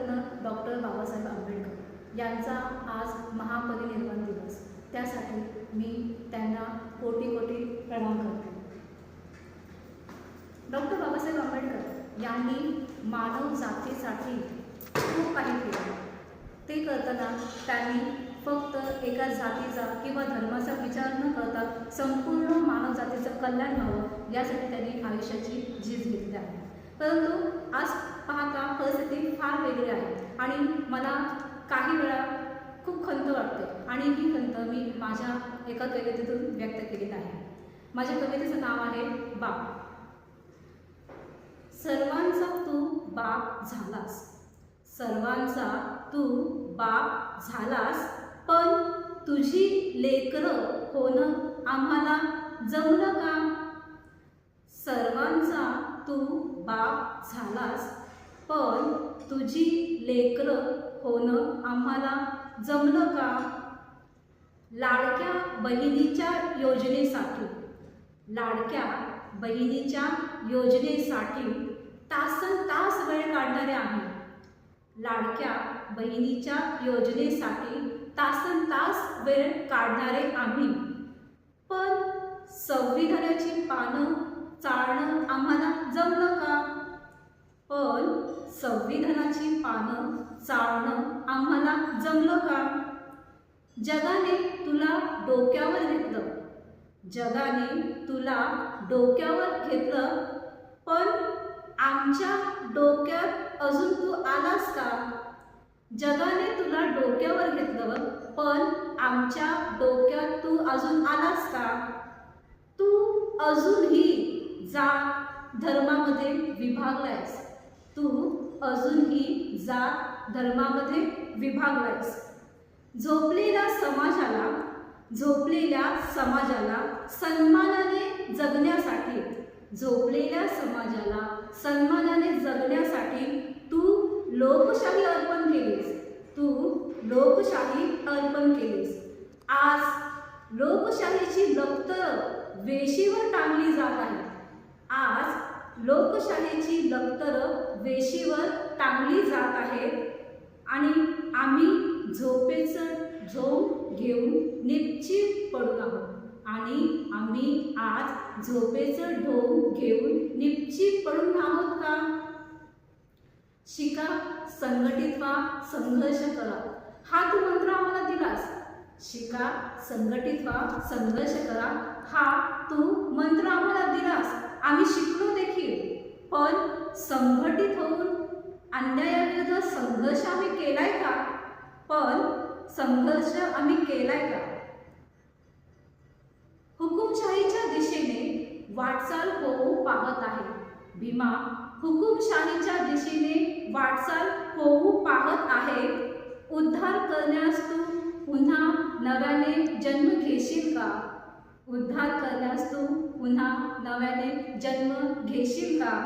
Bharat Ratna doctor Babasaheb Ambedkar यांचा आज महापरिनिर्वाण दिवस। त्यासाठी मी त्यांना कोटी कोटी प्रणाम करते। डॉक्टर बाबासाहेब आंबेडकर यांनी मानव जातीसाठी खूप काही केले। ते करताना त्यांनी फक्त एका जातीचा किंवा धर्माचा विचार न करता संपूर्ण मानव जातीचं कल्याण व्हावं यासाठी त्यांनी आयुष्याची झीज घेतली आहे। परंतु आज पाहता परिस्थिती फार वेगळी आहे आणि मला काही वेळा खूप खंत वाटते आणि ही खंत मी माझ्या एका कवितेतून व्यक्त केलेली आहे। माझ्या कवितेचं नाव आहे बाप। सर्वांचा तू बाप झालास, सर्वांचा तू बाप झालास, पण तुझी लेकरं होणं आम्हाला जमलं का? सर्वांचा तू बाप झालास, पण तुझी लेकरं होणं आम्हाला जमलं का? लाडक्या बहिणीच्या योजनेसाठी, लाडक्या बहिणीच्या योजनेसाठी तासनतास वेळ काढणारे आम्ही, लाडक्या बहिणीच्या योजनेसाठी तासनतास वेळ काढणारे आम्ही, पण संविधानाची पानं चाळणं आम्हाला जमलं का? पण संविधानाची पानं चाळणं आम्हाला जमलं का? जगाने तुला डोक्यावर घेतलं, जगाने तुला डोक्यावर घेतलं, पण आमच्या डोक्यात अजून तू आलास का? जगाने तुला डोक्यावर घेतलं, पण आमच्या डोक्यात तू अजून आलास का? तू अजूनही जात धर्मामध्ये विभागलायस, तू अजूनही जात धर्मामध्ये विभागलायस। झोपलेल्या समाजाला, झोपलेल्या समाजाला सन्मानाने जगण्यासाठी, झोपलेल्या समाजाला सन्मानाने जगण्यासाठी तू लोकशाही अर्पण केलीस, तू लोकशाही अर्पण केलीस। आज लोकशाहीची लखतरं वेशीवर टांगली जात आहे, आज लोकशाहीची लखतरं वेशीवर टांगली जात आहे आणि आम्ही झोपेचं झोप घेऊन निश्चित पडून आहोत आणि आम्ही आज झोपेचं ढोंग घेऊन निश्चित पडून आहोत का? शिका, संघटित व्हा, संघर्ष करा, हा तू मंत्र आम्हाला दिलास। शिका, संघटित व्हा, संघर्ष करा, हा तू मंत्र आम्हाला दिलास। आम्ही शिकलो देखील, पण संघटित होऊन अन्यायाविरुद्ध संघर्ष आम्ही केलाय का? पण संघर्ष आम्ही केलाय का? हुकुमशाहीच्या दिशेने वाटचाल होऊ पाहत आहे भीमा, हुकुमशाहीच्या दिशेने वाटचाल होऊ पाहत आहे। उद्धार करण्यास तू पुन्हा नव्याने जन्म घेशील का? उद्धार करण्यास तू पुन्हा नव्याने जन्म घेशील का?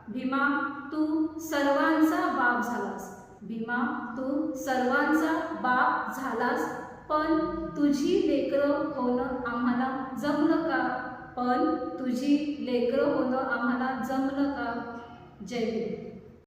भीमा, तू सर्वांचा बाप झालास, भीमा, तू सर्वांचा बाप झालास, पण तुझी लेकरं होणं आम्हाला जमलं का? पण तुझी लेकरं होणं आम्हाला जमलं का? जय भीम।